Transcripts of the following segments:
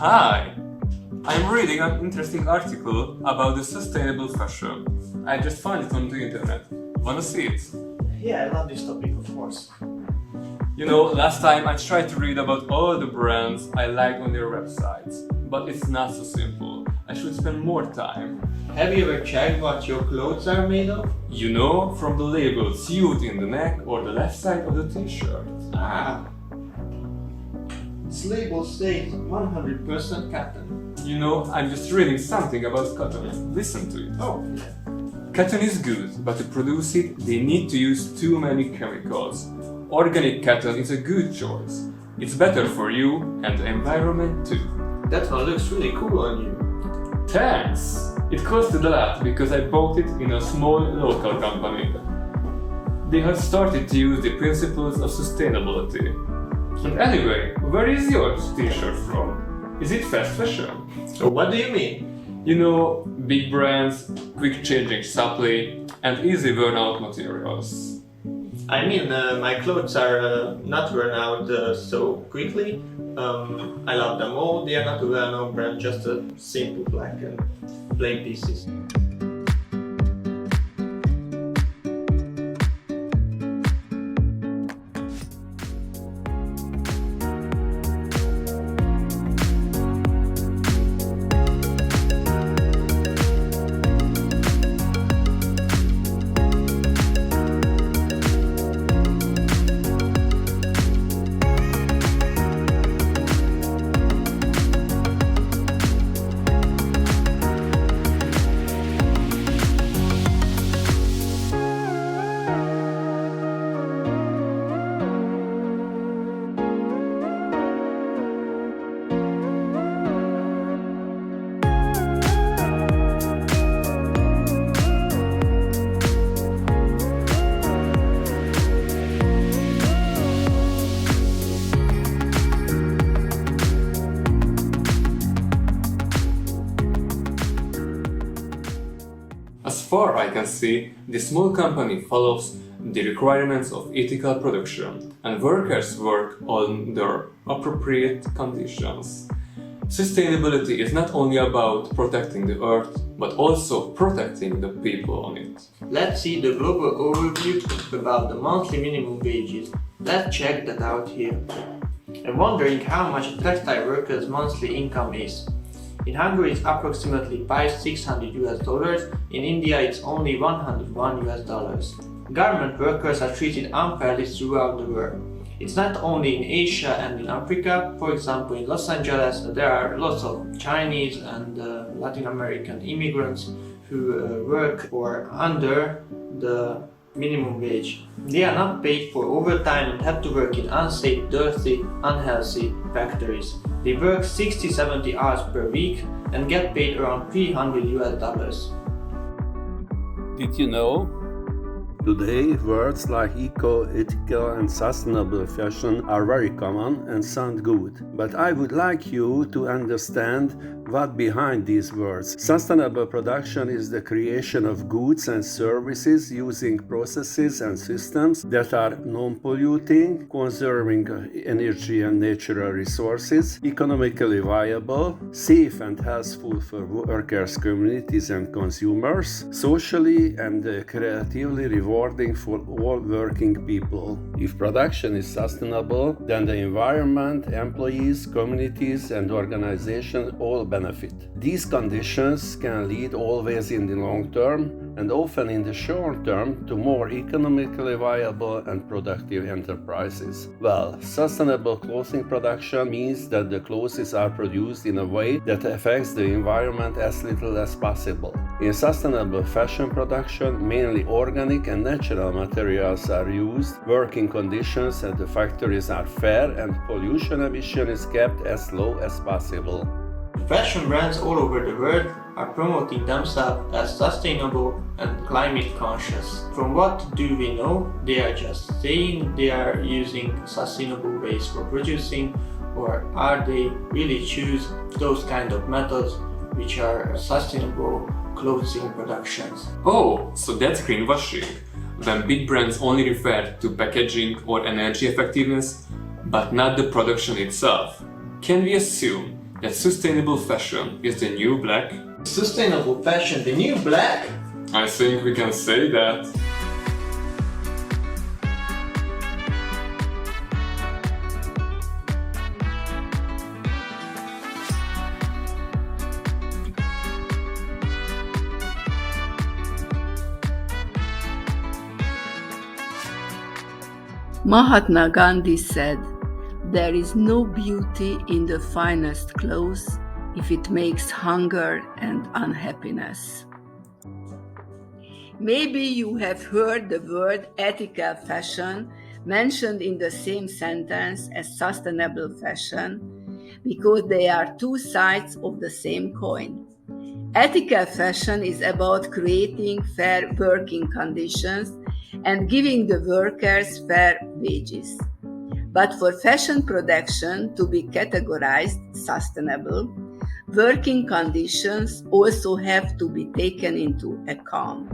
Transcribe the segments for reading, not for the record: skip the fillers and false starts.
Hi! I'm reading an interesting article about the sustainable fashion. I just found it on the internet. Wanna see it? Yeah, I love this topic, of course. You know, last time I tried to read about all the brands I liked on their websites, but it's not so simple. I should spend more time. Have you ever checked what your clothes are made of? You know, from the label sewed in the neck or the left side of the t-shirt. Ah. This label says 100% cotton. You know, I'm just reading something about cotton. Listen to it. Oh, yeah. Cotton is good, but to produce it, they need to use too many chemicals. Organic cotton is a good choice. It's better for you and the environment too. That one looks really cool on you. Thanks! It costed a lot because I bought it in a small local company. They had started to use the principles of sustainability. And anyway, where is your t-shirt from? Is it fast fashion? So what do you mean? You know, big brands, quick changing supply, and easy worn out materials. I mean, my clothes are not worn out so quickly. I love them all. They are not a well-known brand, just a simple black and plain pieces. As far I can see, the small company follows the requirements of ethical production and workers work under appropriate conditions. Sustainability is not only about protecting the earth, but also protecting the people on it. Let's see the global overview about the monthly minimum wages. Let's check that out here. I'm wondering how much a textile worker's monthly income is. In Hungary it's approximately $500-600. In India it's only $101. Garment workers are treated unfairly throughout the world. It's not only in Asia and in Africa. For example, in Los Angeles there are lots of Chinese and Latin American immigrants who work for under the minimum wage. They are not paid for overtime and have to work in unsafe, dirty, unhealthy factories. They work 60-70 hours per week and get paid around $300. Did you know? Today, words like eco, ethical and sustainable fashion are very common and sound good. But I would like you to understand what behind these words. Sustainable production is the creation of goods and services using processes and systems that are non-polluting, conserving energy and natural resources, economically viable, safe and healthful for workers, communities and consumers, socially and creatively rewarding for all working people. If production is sustainable, then the environment, employees, communities and organizations all benefit. These conditions can lead always in the long term and often in the short term to more economically viable and productive enterprises. Well, sustainable clothing production means that the clothes are produced in a way that affects the environment as little as possible. In sustainable fashion production, mainly organic and natural materials are used, working conditions at the factories are fair and pollution emission is kept as low as possible. Fashion brands all over the world are promoting themselves as sustainable and climate conscious. From what do we know? They are just saying they are using sustainable ways for producing, or are they really choose those kind of methods which are sustainable clothing productions? Oh, so that's greenwashing, when big brands only refer to packaging or energy effectiveness, but not the production itself. Can we assume that sustainable fashion is the new black? Sustainable fashion, the new black? I think we can say that. Mahatma Gandhi said, "There is no beauty in the finest clothes if it makes hunger and unhappiness." Maybe you have heard the word ethical fashion mentioned in the same sentence as sustainable fashion because they are two sides of the same coin. Ethical fashion is about creating fair working conditions and giving the workers fair wages. But for fashion production to be categorized sustainable, working conditions also have to be taken into account.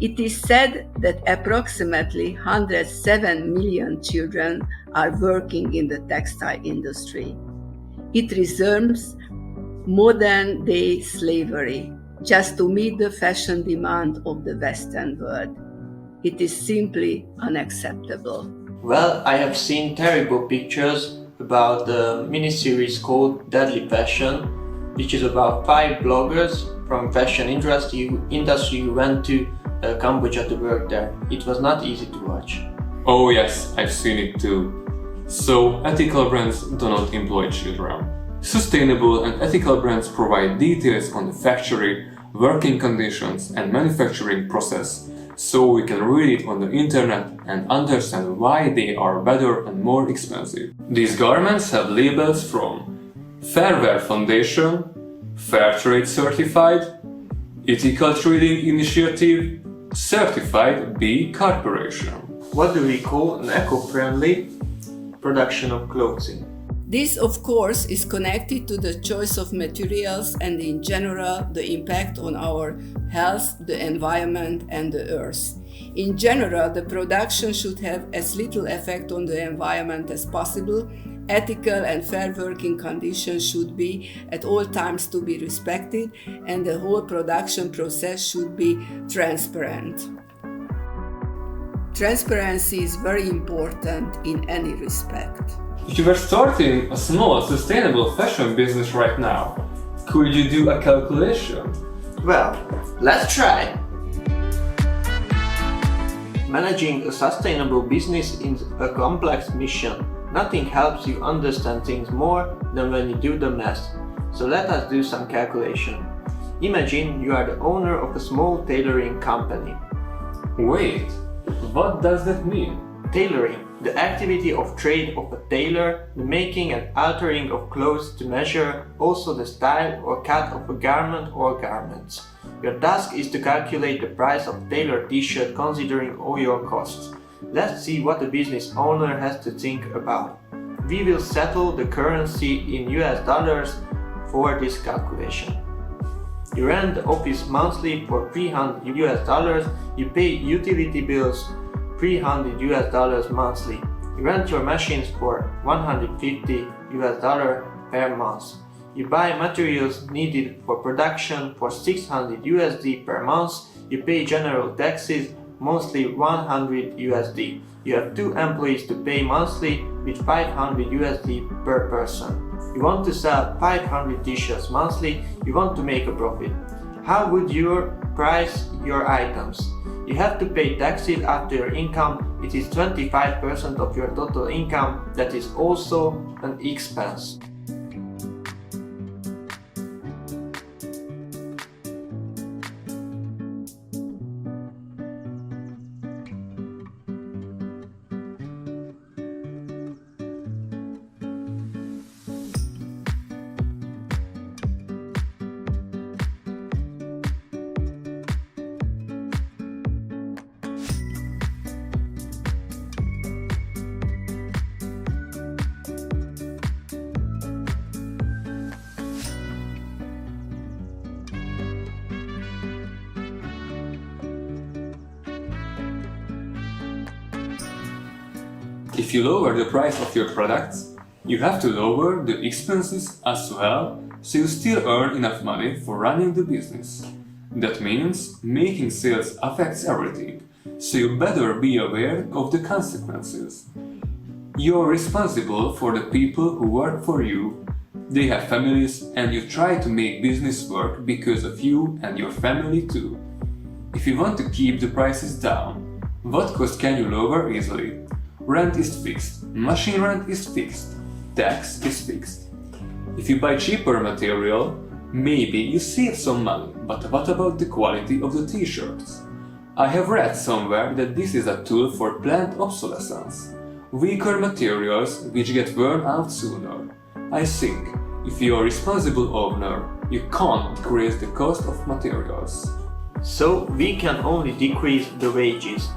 It is said that approximately 107 million children are working in the textile industry. It resembles modern-day slavery just to meet the fashion demand of the Western world. It is simply unacceptable. Well, I have seen terrible pictures about the miniseries called Deadly Fashion, which is about 5 bloggers from fashion industry who went to Cambodia to work there. It was not easy to watch. Oh yes, I've seen it too. So, ethical brands do not employ children. Sustainable and ethical brands provide details on the factory, working conditions and manufacturing process, so we can read it on the internet and understand why they are better and more expensive. These garments have labels from Fair Wear Foundation, Fair Trade Certified, Ethical Trading Initiative, Certified B Corporation. What do we call an eco-friendly production of clothing? This, of course, is connected to the choice of materials and, in general, the impact on our health, the environment, and the earth. In general, the production should have as little effect on the environment as possible. Ethical and fair working conditions should be at all times to be respected, and the whole production process should be transparent. Transparency is very important in any respect. If you were starting a small sustainable fashion business right now, could you do a calculation? Well, let's try! Managing a sustainable business is a complex mission. Nothing helps you understand things more than when you do the math. So let us do some calculation. Imagine you are the owner of a small tailoring company. Wait, what does that mean? Tailoring, the activity of trade of a tailor, the making and altering of clothes to measure, also the style or cut of a garment or garments. Your task is to calculate the price of tailored t-shirt considering all your costs. Let's see what the business owner has to think about. We will settle the currency in US dollars for this calculation. You rent the office monthly for $300 US, you pay utility bills $300 US monthly. You rent your machines for $150 US per month. You buy materials needed for production for $600 USD per month. You pay general taxes, mostly $100 USD. You have 2 employees to pay monthly with $500 USD per person. You want to sell 500 t-shirts monthly. You want to make a profit. How would you price your items? You have to pay taxes after your income. It is 25% of your total income. That is also an expense. If you lower the price of your products, You have to lower the expenses as well, so you still earn enough money for running the business. That means making sales affects everything, so you better be aware of the consequences. You're responsible for the people who work for you. They have families and you try to make business work because of you and your family too. If you want to keep the prices down, what cost can you lower easily? Rent is fixed, machine rent is fixed, tax is fixed. If you buy cheaper material, maybe you save some money, but what about the quality of the t-shirts? I have read somewhere that this is a tool for planned obsolescence. Weaker materials which get worn out sooner. I think, if you are a responsible owner, you can't decrease the cost of materials. So we can only decrease the wages.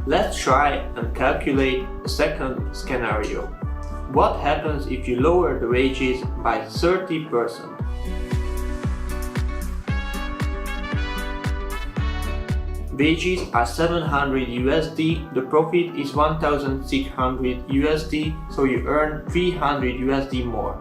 Let's try and calculate the second scenario. What happens if you lower the wages by 30%? Wages are 700 USD, the profit is 1600 USD, so you earn 300 USD more.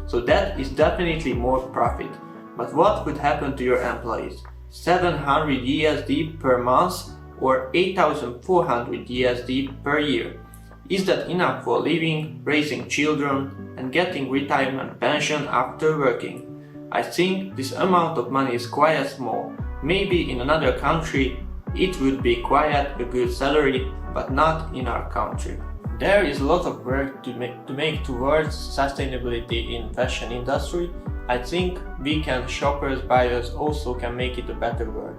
So that is definitely more profit. But what could happen to your employees? 700 USD per month or 8400 USD per year. Is that enough for living, raising children and getting retirement pension after working? I think this amount of money is quite small. Maybe in another country it would be quite a good salary, but not in our country. There is a lot of work to make towards sustainability in fashion industry. I think we can, shoppers, buyers, also can make it a better world.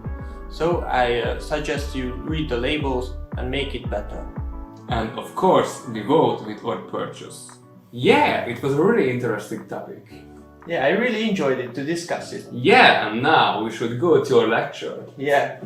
So I suggest you read the labels and make it better. And of course, we vote with our purchase. Yeah, it was a really interesting topic. Yeah, I really enjoyed it to discuss it. Yeah, and now we should go to our lecture. Yeah.